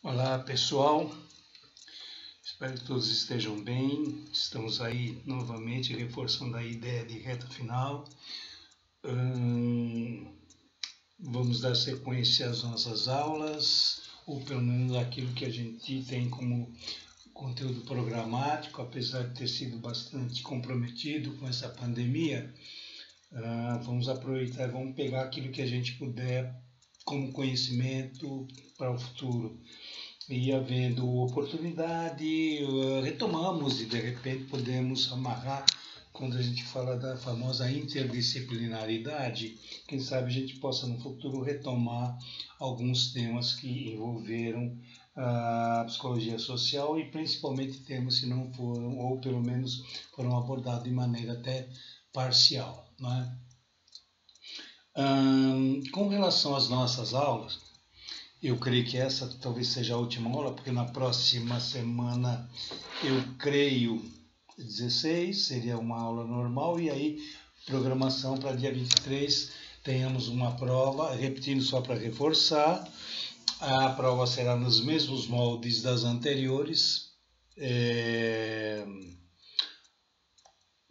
Olá pessoal, espero que todos estejam bem. Estamos aí novamente reforçando a ideia de reta final. Vamos dar sequência às nossas aulas, ou pelo menos aquilo que a gente tem como conteúdo programático, apesar de ter sido bastante comprometido com essa pandemia. Vamos aproveitar, vamos pegar aquilo que a gente puder como conhecimento para o futuro. E havendo oportunidade, retomamos e de repente podemos amarrar, quando a gente fala da famosa interdisciplinaridade, quem sabe a gente possa no futuro retomar alguns temas que envolveram a psicologia social e principalmente temas que não foram, ou pelo menos foram abordados de maneira até parcial, não é? Com relação às nossas aulas, eu creio que essa talvez seja a última aula, porque na próxima semana, eu creio, 16, seria uma aula normal, e aí programação para dia 23, tenhamos uma prova, repetindo só para reforçar, a prova será nos mesmos moldes das anteriores,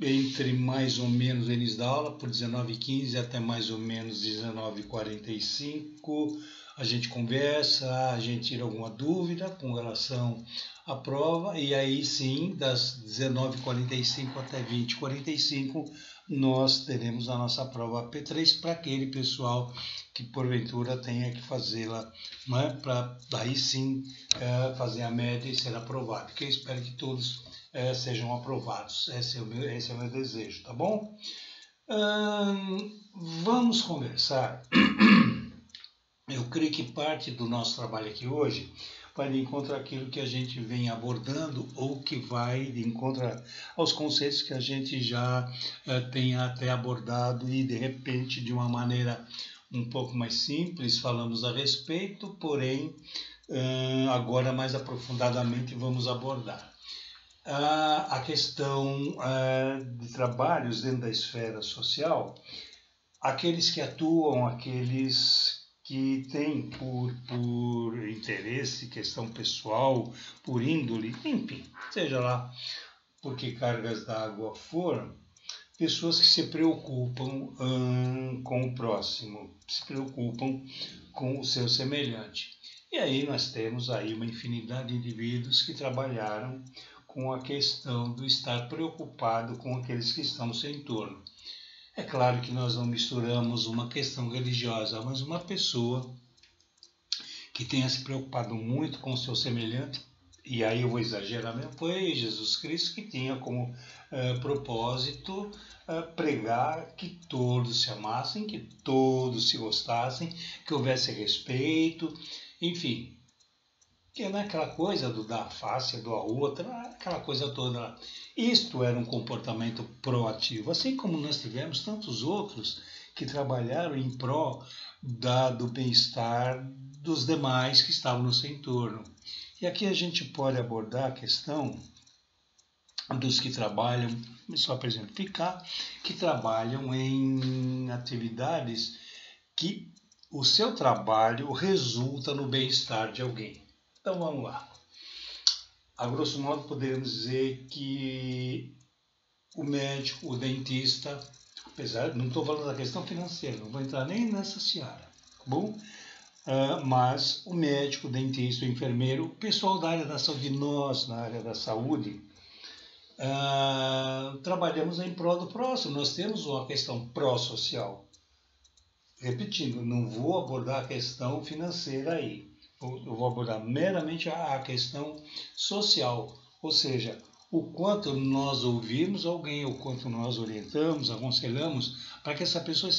entre mais ou menos o início da aula, por 19h15 até mais ou menos 19h45, a gente conversa, a gente tira alguma dúvida com relação à prova, e aí sim, das 19h45 até 20h45, nós teremos a nossa prova P3 para aquele pessoal que porventura tenha que fazê-la, né, para daí sim fazer a média e ser aprovado, que eu espero que todos sejam aprovados. Esse é o meu desejo, tá bom? Vamos conversar. Eu creio que parte do nosso trabalho aqui hoje vai de encontro àquilo que a gente vem abordando ou que vai de encontro aos conceitos que a gente já tem até abordado e de repente de uma maneira um pouco mais simples falamos a respeito, porém agora mais aprofundadamente vamos abordar a questão de trabalhos dentro da esfera social, aqueles que atuam, aqueles que têm por interesse, questão pessoal, por índole, enfim, seja lá por que cargas d'água foram, pessoas que se preocupam com o próximo, se preocupam com o seu semelhante. E aí nós temos aí uma infinidade de indivíduos que trabalharam com a questão do estar preocupado com aqueles que estão no seu entorno. É claro que nós não misturamos uma questão religiosa, mas uma pessoa que tenha se preocupado muito com o seu semelhante, e aí eu vou exagerar mesmo, foi Jesus Cristo que tinha como propósito pregar que todos se amassem, que todos se gostassem, que houvesse respeito, enfim, que não é aquela coisa do dar a face, do a outra, aquela coisa toda. Isto era um comportamento proativo, assim como nós tivemos tantos outros que trabalharam em prol do bem-estar dos demais que estavam no seu entorno. E aqui a gente pode abordar a questão dos que trabalham, só para exemplificar, que trabalham em atividades que o seu trabalho resulta no bem-estar de alguém. Então vamos lá. A grosso modo podemos dizer que o médico, o dentista, apesar, não estou falando da questão financeira, não vou entrar nem nessa seara, tá bom? Mas o médico, o dentista, o enfermeiro, o pessoal da área da saúde, nós na área da saúde, trabalhamos em prol do próximo, nós temos uma questão pró-social. Repetindo, não vou abordar a questão financeira aí. Eu vou abordar meramente a questão social, ou seja, o quanto nós ouvimos alguém, o quanto nós orientamos, aconselhamos, para que essa pessoa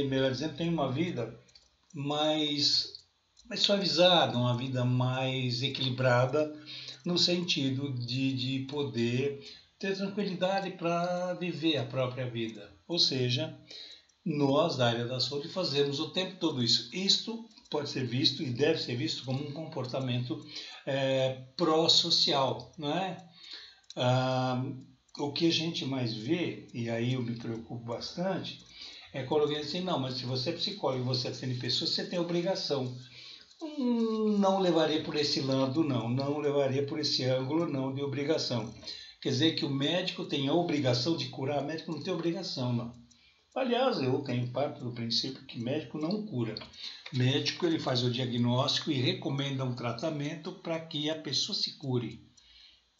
melhor dizendo, tenha uma vida mais suavizada, uma vida mais equilibrada, no sentido de poder ter tranquilidade para viver a própria vida. Ou seja, nós da área da saúde fazemos o tempo todo isso. Isto pode ser visto e deve ser visto como um comportamento pró-social, não é? O que a gente mais vê, e aí eu me preocupo bastante, é quando alguém diz assim, não, mas se você é psicólogo e você atende pessoas, você tem obrigação. Não levaria por esse lado, não levaria por esse ângulo, não, de obrigação. Quer dizer que o médico tem a obrigação de curar, o médico não tem obrigação, não. Aliás, eu tenho parte do princípio que médico não cura. Médico, ele faz o diagnóstico e recomenda um tratamento para que a pessoa se cure,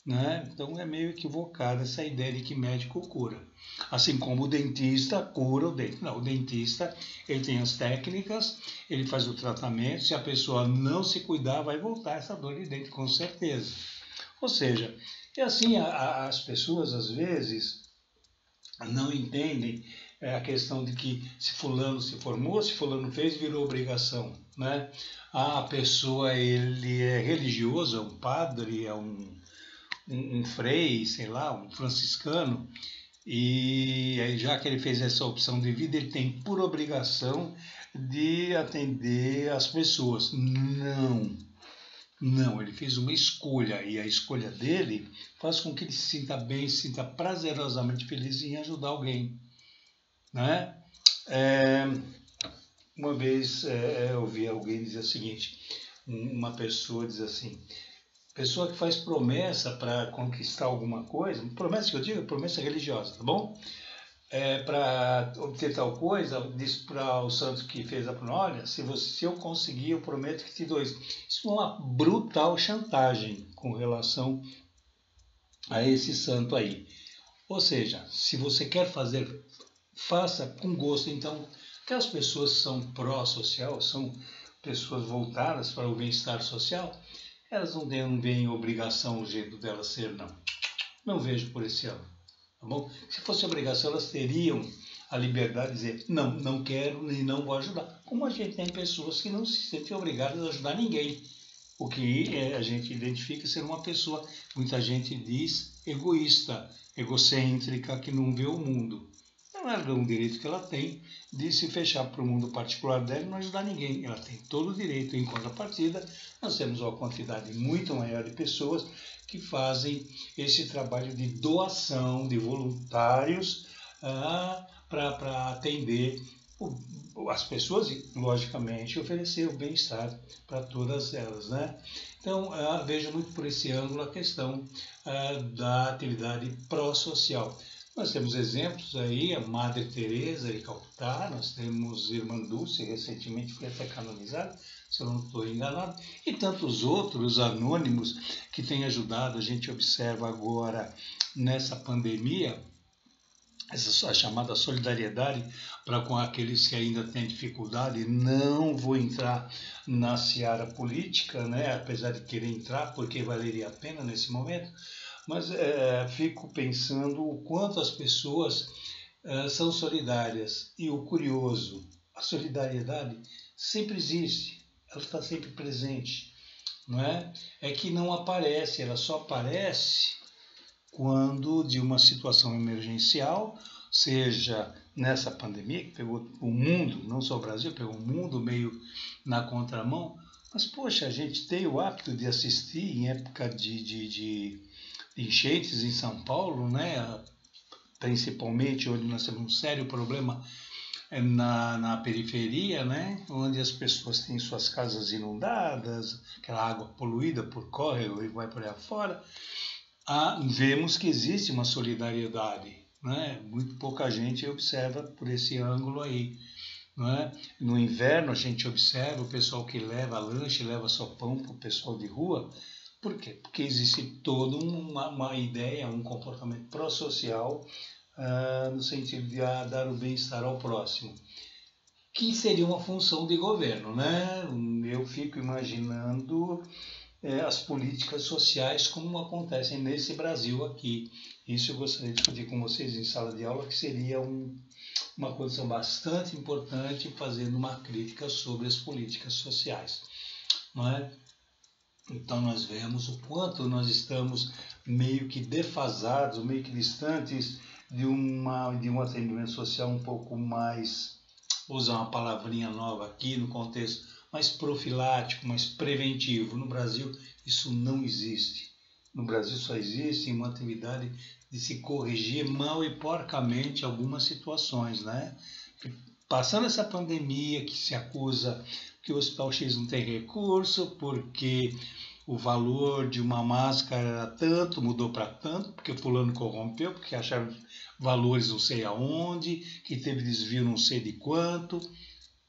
né? Então é meio equivocada essa ideia de que médico cura. Assim como o dentista cura o dente. Não, o dentista, ele tem as técnicas, ele faz o tratamento, se a pessoa não se cuidar, vai voltar essa dor de dente, com certeza. Ou seja, é assim, as pessoas às vezes não entendem a questão de que se fulano se formou, se fulano fez, virou obrigação, né? A pessoa, ele é religioso, é um padre, é um frei, sei lá, um franciscano, e já que ele fez essa opção de vida, ele tem por obrigação de atender as pessoas. Não, ele fez uma escolha, e a escolha dele faz com que ele se sinta bem, se sinta prazerosamente feliz em ajudar alguém, né? Uma vez eu ouvi alguém dizer o seguinte, uma pessoa diz assim, pessoa que faz promessa para conquistar alguma coisa, promessa que eu digo, promessa religiosa, tá bom? Para obter tal coisa, diz para o santo que fez a promessa, olha, se eu conseguir, eu prometo que te dou isso. Isso é uma brutal chantagem com relação a esse santo aí. Ou seja, se você quer fazer, faça com gosto. Então, aquelas pessoas que são pró-social, são pessoas voltadas para o bem-estar social, elas não veem obrigação o jeito delas ser, não. Não vejo por esse ano. Tá bom? Se fosse obrigação, elas teriam a liberdade de dizer, não quero e não vou ajudar. Como a gente tem pessoas que não se sentem obrigadas a ajudar ninguém. O que a gente identifica ser uma pessoa, muita gente diz, egoísta, egocêntrica, que não vê o mundo. Não é um direito que ela tem de se fechar para o mundo particular dela e não ajudar ninguém. Ela tem todo o direito. Em contrapartida, nós temos uma quantidade muito maior de pessoas que fazem esse trabalho de doação, de voluntários, para atender as pessoas e, logicamente, oferecer o bem-estar para todas elas, né? Então, vejo muito por esse ângulo a questão da atividade pró-social. Nós temos exemplos aí, a Madre Teresa de Calcutá, nós temos Irmã Dulce, recentemente foi até canonizada, se eu não estou enganado, e tantos outros anônimos que têm ajudado. A gente observa agora nessa pandemia, essa chamada solidariedade para com aqueles que ainda têm dificuldade. Não vou entrar na seara política, né, apesar de querer entrar, porque valeria a pena nesse momento, mas fico pensando o quanto as pessoas são solidárias. E o curioso, a solidariedade sempre existe, ela está sempre presente, não é? É que não aparece, ela só aparece quando de uma situação emergencial, seja nessa pandemia que pegou o mundo, não só o Brasil, pegou o mundo meio na contramão, mas poxa, a gente tem o hábito de assistir em época de enchentes em São Paulo, né? Principalmente onde nós temos um sério problema na periferia, né? Onde as pessoas têm suas casas inundadas, aquela água poluída por córrego e vai por aí afora. Vemos que existe uma solidariedade, né? Muito pouca gente observa por esse ângulo aí. Né? No inverno a gente observa o pessoal que leva lanche, leva sopão para o pessoal de rua. Por quê? Porque existe toda uma ideia, um comportamento pró-social no sentido de dar o bem-estar ao próximo, que seria uma função de governo, né? Eu fico imaginando as políticas sociais como acontecem nesse Brasil aqui. Isso eu gostaria de discutir com vocês em sala de aula, que seria uma condição bastante importante, fazendo uma crítica sobre as políticas sociais, não é? Então nós vemos o quanto nós estamos meio que defasados, meio que distantes de um atendimento social um pouco mais, vou usar uma palavrinha nova aqui no contexto, mais profilático, mais preventivo. No Brasil isso não existe. No Brasil só existe uma atividade de se corrigir mal e porcamente algumas situações, né? Passando essa pandemia que se acusa porque o Hospital X não tem recurso, porque o valor de uma máscara era tanto, mudou para tanto, porque fulano corrompeu, porque acharam valores não sei aonde, que teve desvio não sei de quanto.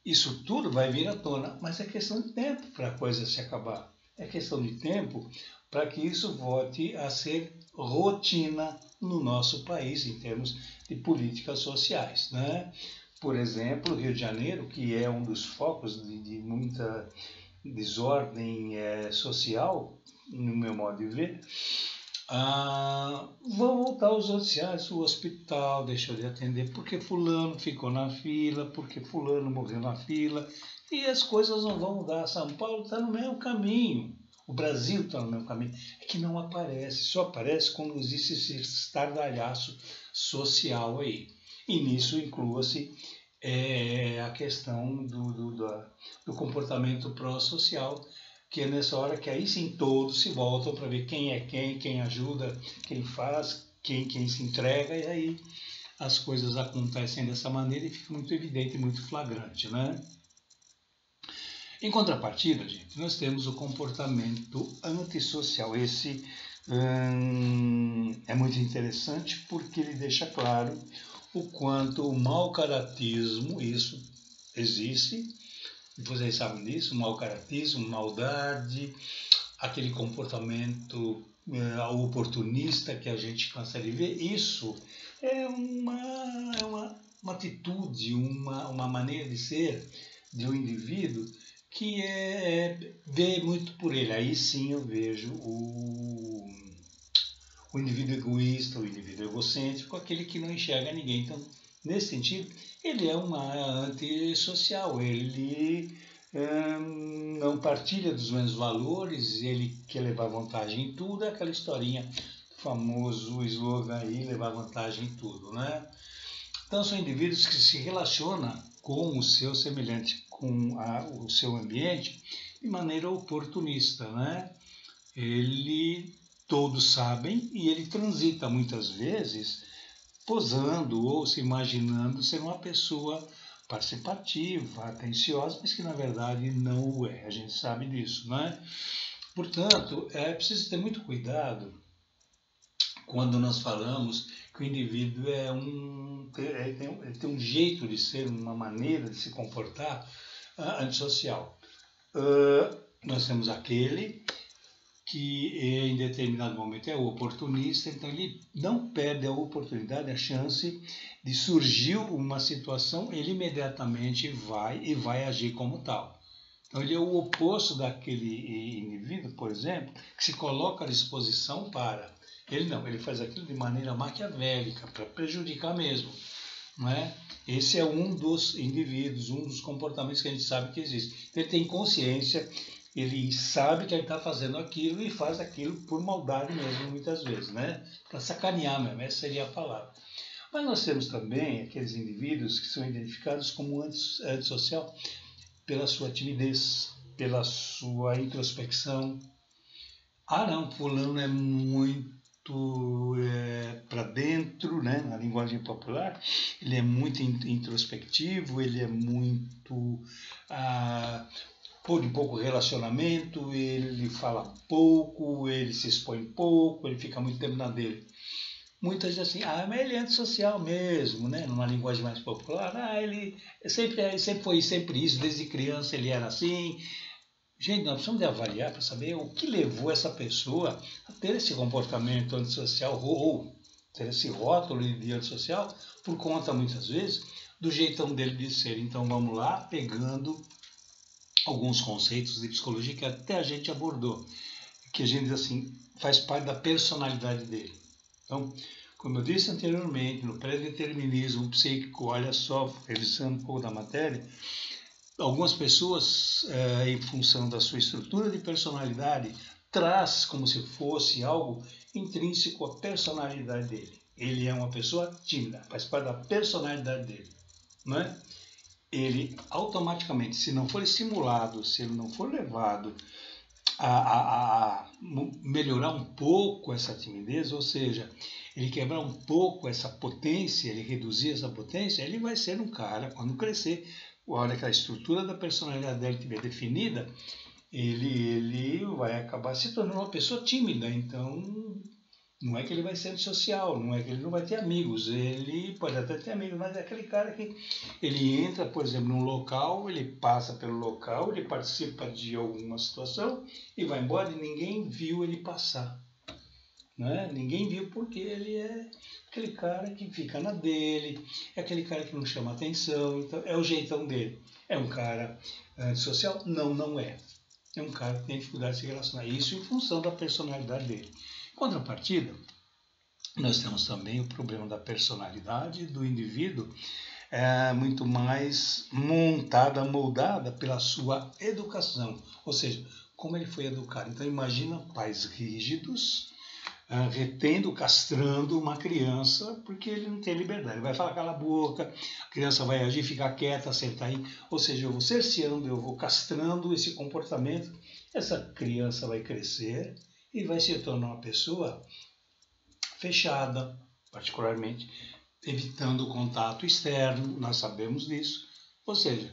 Isso tudo vai vir à tona, mas é questão de tempo para a coisa se acabar. É questão de tempo para que isso volte a ser rotina no nosso país em termos de políticas sociais, né? Por exemplo, o Rio de Janeiro, que é um dos focos de muita desordem social, no meu modo de ver, vão voltar aos noticiários, o hospital deixou de atender porque fulano ficou na fila, porque fulano morreu na fila, e as coisas não vão mudar. São Paulo está no mesmo caminho, o Brasil está no mesmo caminho, é que não aparece, só aparece quando existe esse estardalhaço social aí. E nisso inclua-se a questão do comportamento pró-social, que é nessa hora que aí sim todos se voltam para ver quem é quem ajuda, quem faz, quem se entrega, e aí as coisas acontecem dessa maneira e fica muito evidente, muito flagrante, né? Em contrapartida, gente, nós temos o comportamento antissocial. Esse é muito interessante porque ele deixa claro o quanto o mau caratismo, isso existe, vocês sabem disso, mau caratismo, maldade, aquele comportamento oportunista que a gente cansa de ver, isso é uma atitude, uma maneira de ser de um indivíduo que vê muito por ele. Aí sim eu vejo o indivíduo egoísta, o indivíduo egocêntrico, aquele que não enxerga ninguém. Então, nesse sentido, ele é uma antissocial, ele não partilha dos mesmos valores, ele quer levar vantagem em tudo, é aquela historinha, famoso slogan aí, levar vantagem em tudo, né? Então, são indivíduos que se relacionam com o seu semelhante, com o seu ambiente, de maneira oportunista, né? Todos sabem, e ele transita muitas vezes posando ou se imaginando ser uma pessoa participativa, atenciosa, mas que na verdade não o é. A gente sabe disso, né? Portanto, é preciso ter muito cuidado quando nós falamos que o indivíduo tem um jeito de ser, uma maneira de se comportar antissocial. Nós temos aquele que em determinado momento é oportunista, então ele não perde a oportunidade, a chance de surgir uma situação, ele imediatamente vai agir como tal. Então ele é o oposto daquele indivíduo, por exemplo, que se coloca à disposição para. Ele faz aquilo de maneira maquiavélica, para prejudicar mesmo. Não é? Esse é um dos indivíduos, um dos comportamentos que a gente sabe que existe. Ele tem consciência, ele sabe que ele está fazendo aquilo e faz aquilo por maldade mesmo, muitas vezes, né? Para sacanear mesmo, essa seria a palavra. Mas nós temos também aqueles indivíduos que são identificados como antissocial pela sua timidez, pela sua introspecção. Não, fulano é muito para dentro, né? Na linguagem popular, ele é muito introspectivo, ele é muito... de pouco relacionamento, ele fala pouco, ele se expõe pouco, ele fica muito tempo na dele. Muitas dizem assim, mas ele é antissocial mesmo, né? Numa linguagem mais popular, ele sempre foi sempre isso, desde criança ele era assim. Gente, nós precisamos de avaliar para saber o que levou essa pessoa a ter esse comportamento antissocial ou ter esse rótulo de antissocial por conta, muitas vezes, do jeitão dele de ser. Então vamos lá, pegando alguns conceitos de psicologia que até a gente abordou, que a gente diz assim, faz parte da personalidade dele. Então, como eu disse anteriormente, no pré-determinismo psíquico, olha só, revisando um pouco da matéria, algumas pessoas, em função da sua estrutura de personalidade, traz como se fosse algo intrínseco à personalidade dele. Ele é uma pessoa tímida, faz parte da personalidade dele, não é? Ele automaticamente, se não for estimulado, se ele não for levado a melhorar um pouco essa timidez, ou seja, ele quebrar um pouco essa potência, ele reduzir essa potência, ele vai ser um cara, quando crescer, hora que a estrutura da personalidade dele estiver definida, ele vai acabar se tornando uma pessoa tímida. Então, não é que ele vai ser antissocial, não é que ele não vai ter amigos. Ele pode até ter amigos, mas é aquele cara que ele entra, por exemplo, num local, ele passa pelo local, ele participa de alguma situação e vai embora e ninguém viu ele passar. Né? Ninguém viu porque ele é aquele cara que fica na dele, é aquele cara que não chama atenção, então é o jeitão dele. É um cara antissocial? Não, não é. É um cara que tem dificuldade de se relacionar. Isso em função da personalidade dele. Em contrapartida, nós temos também o problema da personalidade do indivíduo, muito mais montada, moldada pela sua educação, ou seja, como ele foi educado. Então imagina pais rígidos, retendo, castrando uma criança, porque ele não tem liberdade. Ele vai falar cala a boca, a criança vai agir, ficar quieta, sentar aí. Ou seja, eu vou cerceando, eu vou castrando esse comportamento. Essa criança vai crescer e vai se tornar uma pessoa fechada, particularmente, evitando o contato externo, nós sabemos disso. Ou seja,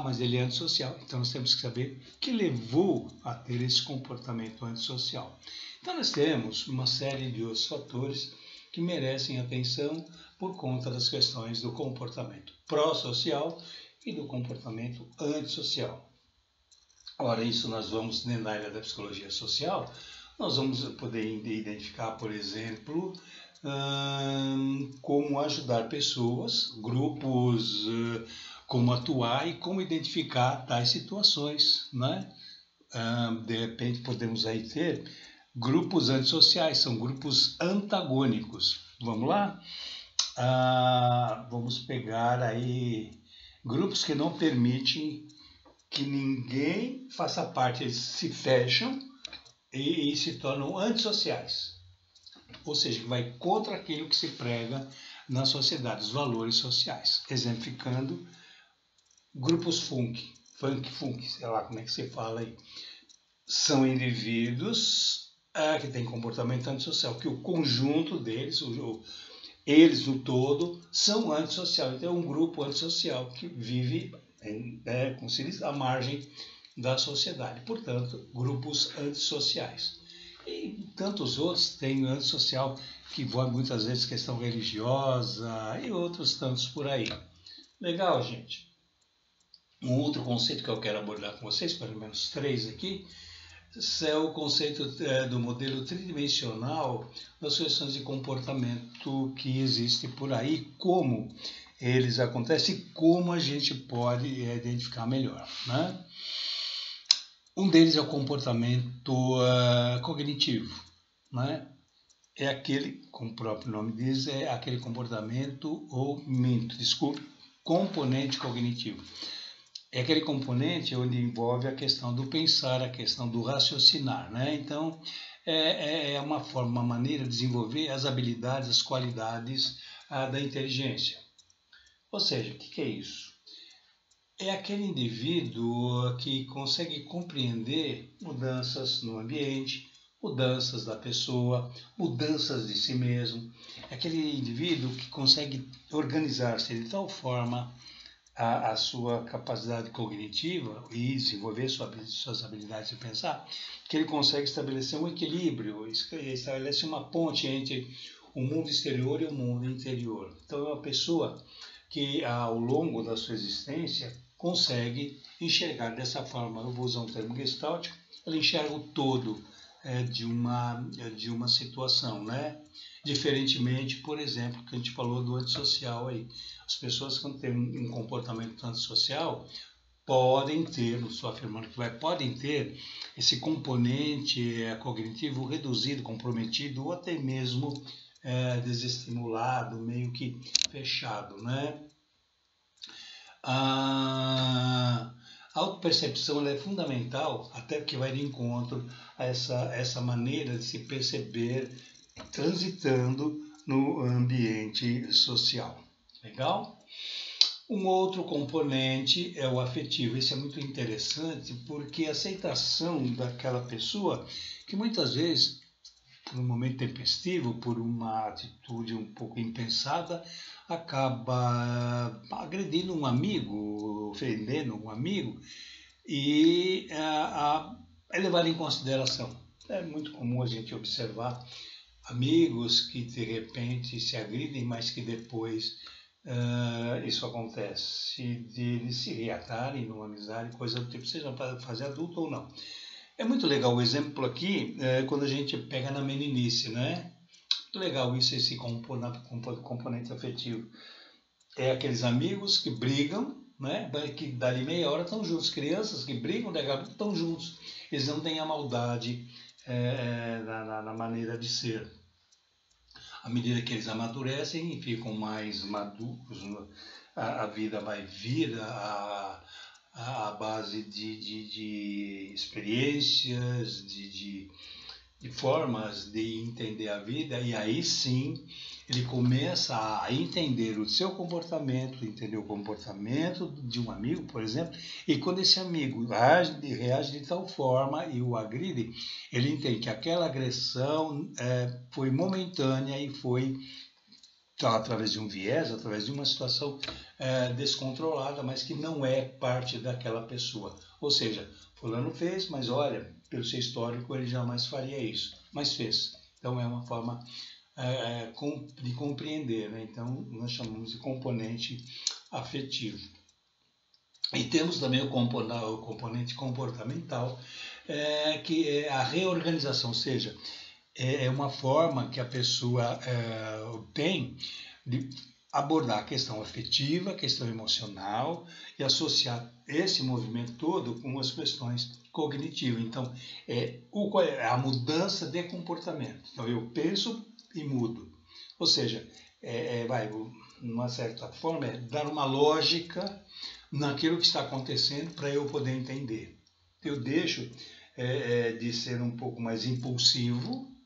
mas ele é antissocial. Então nós temos que saber o que levou a ter esse comportamento antissocial. Então nós temos uma série de outros fatores que merecem atenção por conta das questões do comportamento pró-social e do comportamento antissocial. Ora, isso nós vamos, dentro da área da psicologia social, nós vamos poder identificar, por exemplo, como ajudar pessoas, grupos, como atuar e como identificar tais situações, né? De repente podemos aí ter grupos antissociais, são grupos antagônicos. Vamos lá? Vamos pegar aí grupos que não permitem que ninguém faça parte, eles se fecham e se tornam antissociais. Ou seja, que vai contra aquilo que se prega na sociedade, os valores sociais. Exemplificando, grupos funk, sei lá como é que se fala aí. São indivíduos que têm comportamento antissocial, que o conjunto deles, eles no todo, são antissociais. Então é um grupo antissocial que vive, como se diz, à margem da sociedade. Portanto, grupos antissociais. E tantos outros têm antissocial que envolve muitas vezes questão religiosa e outros tantos por aí. Legal, gente? Um outro conceito que eu quero abordar com vocês, pelo menos 3 aqui, é o conceito do modelo tridimensional das questões de comportamento que existe por aí, como eles acontecem e como a gente pode identificar melhor, né? Um deles é o comportamento cognitivo, né? É aquele, como o próprio nome diz, é aquele comportamento componente cognitivo. É aquele componente onde envolve a questão do pensar, a questão do raciocinar, né? Então, é uma maneira de desenvolver as habilidades, as qualidades da inteligência. Ou seja, o que é isso? É aquele indivíduo que consegue compreender mudanças no ambiente, mudanças da pessoa, mudanças de si mesmo. É aquele indivíduo que consegue organizar-se de tal forma a sua capacidade cognitiva e desenvolver suas habilidades de pensar, que ele consegue estabelecer um equilíbrio, estabelece uma ponte entre o mundo exterior e o mundo interior. Então é uma pessoa que ao longo da sua existência consegue enxergar dessa forma. Eu vou usar um termo gestáltico, ela enxerga o todo de uma situação, né? Diferentemente, por exemplo, que a gente falou do antissocial aí. As pessoas que têm um comportamento antissocial podem ter, não estou afirmando que podem ter esse componente cognitivo reduzido, comprometido ou até mesmo desestimulado, meio que fechado, né? A autopercepção é fundamental, até porque vai de encontro a essa maneira de se perceber transitando no ambiente social. Legal? Um outro componente é o afetivo. Esse é muito interessante porque a aceitação daquela pessoa que muitas vezes, por um momento tempestivo, por uma atitude um pouco impensada, acaba agredindo um amigo, ofendendo um amigo, e é levado em consideração. É muito comum a gente observar amigos que de repente se agridem, mas que depois isso acontece, de eles se reatarem numa amizade, coisa do tipo, seja para fazer adulto ou não. É muito legal o exemplo aqui, quando a gente pega na meninice, né? Muito legal isso, esse componente afetivo. É aqueles amigos que brigam, né? Que dali meia hora estão juntos. Crianças que brigam, daqui a pouco estão juntos. Eles não têm a maldade na maneira de ser. À medida que eles amadurecem e ficam mais maduros, a vida vai vir à base de experiências, de formas de entender a vida, e aí sim ele começa a entender o seu comportamento, entender o comportamento de um amigo, por exemplo, e quando esse amigo reage de tal forma e o agride, ele entende que aquela agressão foi momentânea e foi através de um viés, através de uma situação descontrolada, mas que não é parte daquela pessoa. Ou seja, fulano fez, mas olha, pelo seu histórico ele jamais faria isso, mas fez. Então é uma forma de compreender, né? Então nós chamamos de componente afetivo. E temos também o componente comportamental, que é a reorganização, ou seja, é uma forma que a pessoa tem de abordar a questão afetiva, a questão emocional e associar esse movimento todo com as questões cognitivas. Então, é a mudança de comportamento. Então, eu penso e mudo. Ou seja, de uma certa forma, dar uma lógica naquilo que está acontecendo para eu poder entender. Eu deixo de ser um pouco mais impulsivo.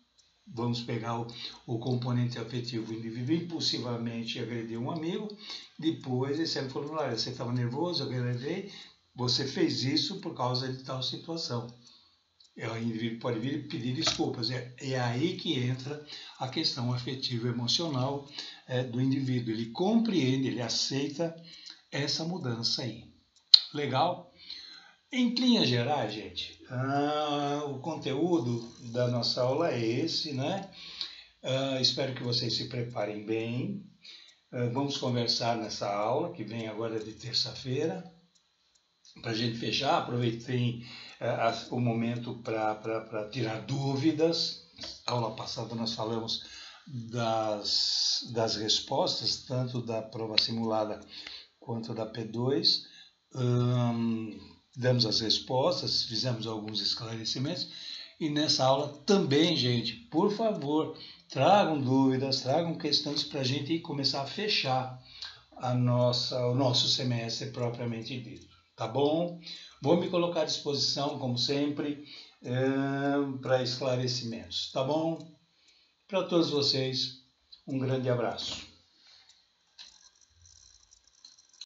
Vamos pegar o componente afetivo. O indivíduo impulsivamente agrediu um amigo, depois esse amigo falou, olha, você estava nervoso, eu agradei, você fez isso por causa de tal situação. O indivíduo pode vir e pedir desculpas. É aí que entra a questão afetiva emocional do indivíduo. Ele compreende, ele aceita essa mudança aí. Legal? Em linhas gerais, gente, o conteúdo da nossa aula é esse, né? Espero que vocês se preparem bem. Vamos conversar nessa aula, que vem agora de terça-feira. Para a gente fechar, aproveitem o momento para tirar dúvidas. Na aula passada nós falamos das respostas, tanto da prova simulada quanto da P2. Damos as respostas, fizemos alguns esclarecimentos, e nessa aula também, gente, por favor, tragam dúvidas, tragam questões para a gente começar a fechar o nosso semestre propriamente dito, tá bom? Vou me colocar à disposição, como sempre, para esclarecimentos, tá bom? Para todos vocês, um grande abraço.